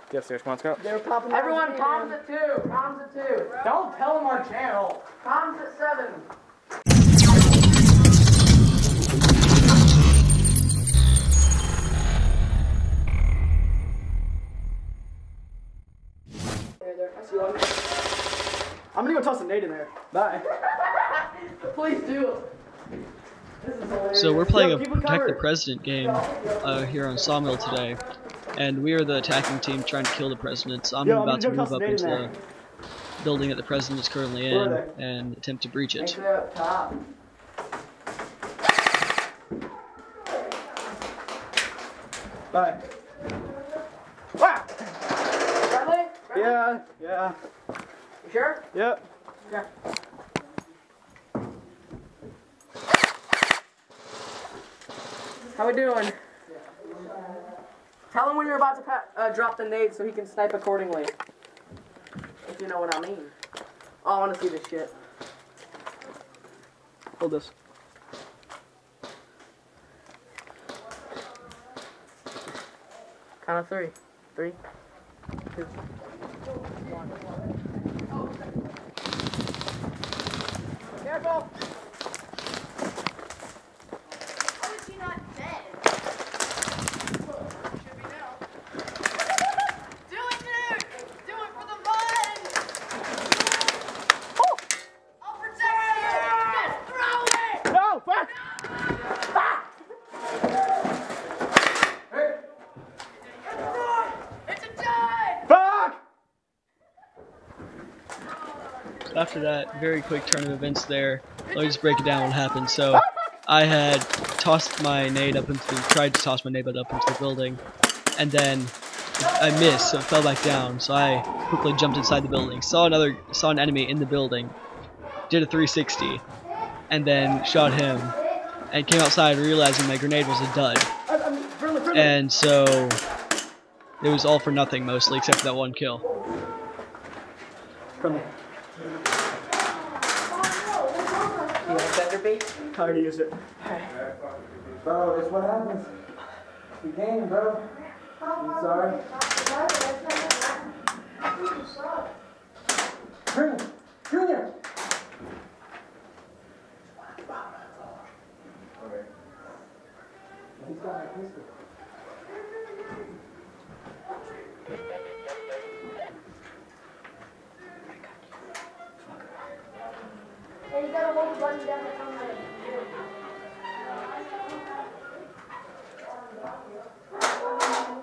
Get upstairs, come on, let's go. They're popping. Everyone, comms at 2. Comms at 2. Don't tell them our channel. Comms at 7. I'm gonna go toss a nade in there. Bye. Please do. So we're playing a Protect the President game here on Sawmill today, and we are the attacking team trying to kill the president. So I'm about to move up into the building that the president is currently in and attempt to breach it. Bye. Wow. Bradley? Yeah. You sure? Yep. Yeah. How we doing? Tell him when you're about to drop the nade so he can snipe accordingly. If you know what I mean. Oh, I want to see this shit. Hold this. Count of 3. 3, 2, 1. Careful! How is he not dead? Should be now. Do it, dude! Do it for the fun! Oh! I'll protect you! Just throw it! No! Fuck! It's a tie! Fuck! After that very quick turn of events there, let me just break it down what happened. So I had tossed my nade up into tried to toss my nade up into the building, and then I missed, so it fell back down. So I quickly jumped inside the building, saw an enemy in the building, did a 360, and then shot him, and came outside realizing my grenade was a dud. And so it was all for nothing mostly, except for that one kill. Friendly. You want a better beat? How to use it. Bro, it's what happens. The game, bro. I'm sorry. Junior! He's got my pistol. Hey, you gotta hold the button down the phone.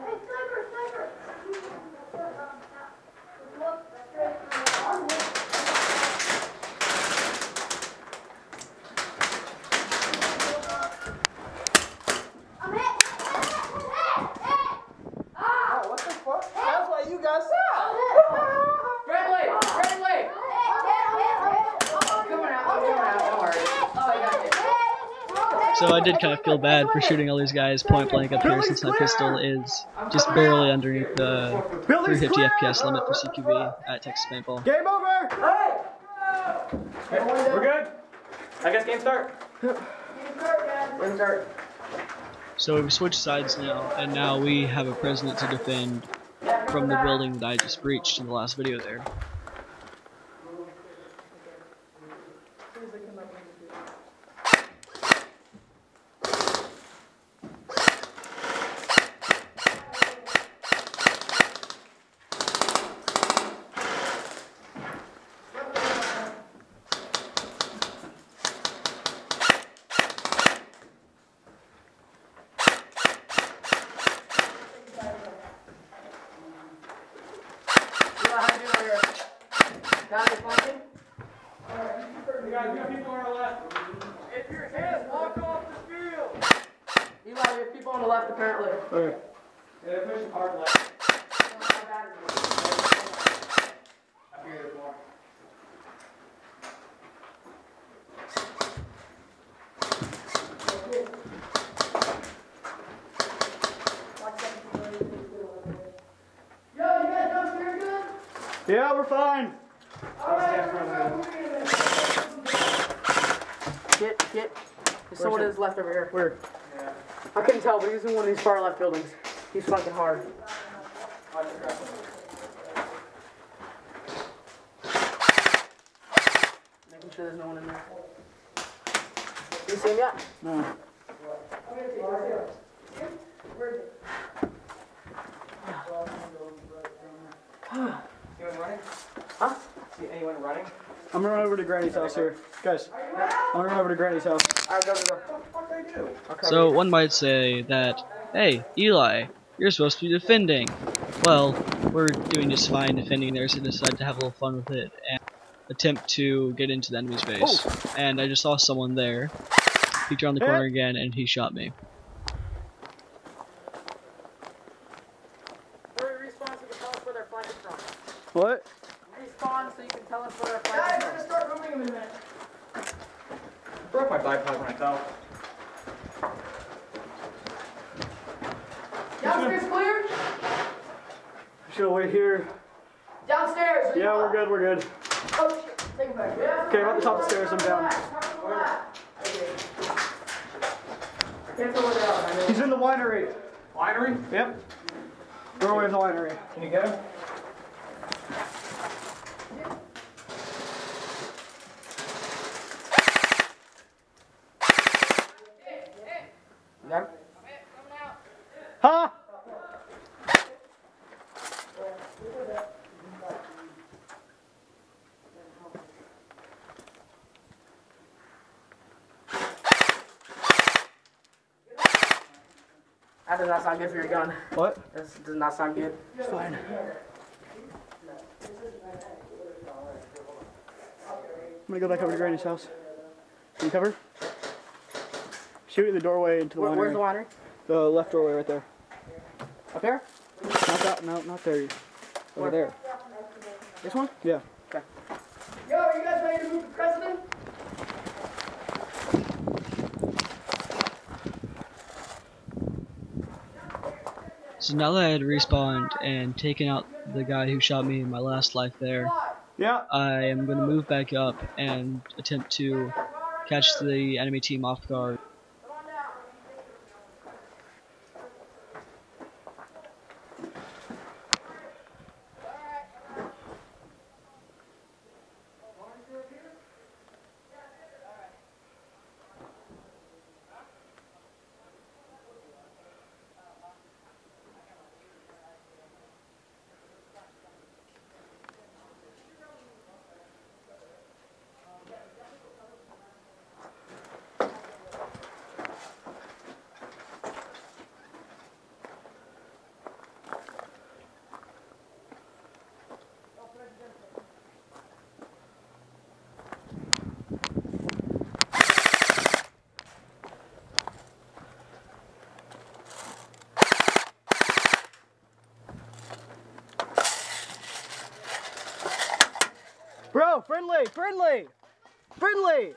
Hey, sniper! Look straight I'm hit! Oh, what the fuck? That's why you got shot! Bradley! Bradley! Coming out, don't worry. Oh, I got you. So I did kind of feel bad for shooting all these guys point blank up here, since my pistol is just barely underneath the 350 FPS limit for CQB at Texas Paintball. Game over! Hey, we're good? I guess game start. Game start. So we've switched sides now, and now we have a president to defend from the building that I just breached in the last video there. We got people on our left. If you're hit, walk off the field. Eli, we have people on the left apparently. Okay. Yeah, they're pushing hard left. I figured there's more. Yeah, we're fine. Get. There's someone is left over here. Where? I couldn't tell, but he's in one of these far left buildings. He's fucking hard. Watch the crap. Making sure there's no one in there. You see him yet? No. Anyone running? Huh? See anyone running? I'm gonna run over to Granny's house here. Guys, I'm gonna run over to Granny's house. Alright, go. What the fuck they do? So one might say that, hey, Eli, you're supposed to be defending. Well, we're doing just fine defending there, so decided to have a little fun with it and attempt to get into the enemy's base. And I just saw someone there. Peeked around the corner again, and he shot me. Hurry, respawn so you can tell us where they're flanking from. What? Respawn so you can tell us where they're flanking from. Start moving in a minute. Broke my bipod when I fell. Downstairs clear? Should I wait here? Downstairs! Yeah, we're good, we're good. Oh shit, take it back. Yeah. Okay, I'm at the top of the stairs, I'm down. I can't tell where they are. I know. He's in the winery. Winery? Yep. Doorway of the winery. Can you get him? You got him? Huh? That does not sound good for your gun. What? This does not sound good. It's fine. I'm gonna go back over to Granny's house. Can you cover? Shoot at the doorway into the winery. Where's the winery? The left doorway right there. Up here? Not that, no, not there. Over there. This one? Yeah. Okay. Yo, are you guys ready to move to President? So now that I had respawned and taken out the guy who shot me in my last life there, Yeah. I am going to move back up and attempt to catch the enemy team off guard. Bro, friendly, friendly, friendly.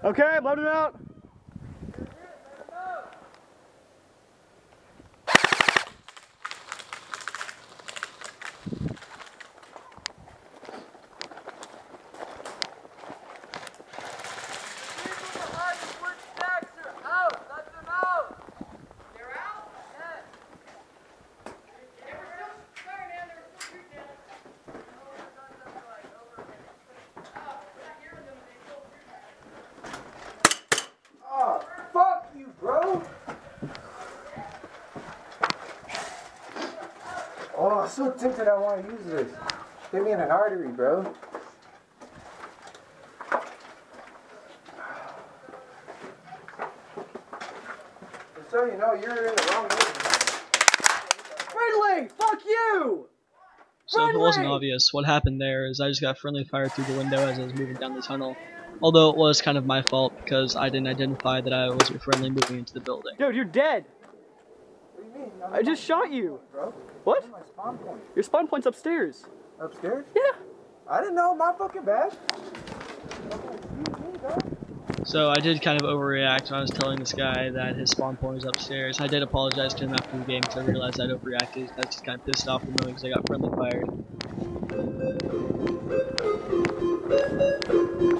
Okay, load it out. Oh, fuck you, bro. Oh, I'm so tempted I want to use this. Hit me in an artery, bro. Just so you know, you're in the wrong way. Friendly, fuck you. So if it wasn't Friendly! obvious, what happened there is I just got friendly fire through the window as I was moving down the tunnel. Although it was kind of my fault because I didn't identify that I was a friendly moving into the building. Dude, you're dead. What do you mean? I just shot you. Bro, What? where's my spawn point? Your spawn point's upstairs. Upstairs? Yeah. I didn't know. My fucking bad. So I did kind of overreact when I was telling this guy that his spawn point was upstairs. I did apologize to him after the game because I realized I'd overreacted. I was just kind of pissed off at the moment because I got friendly fired.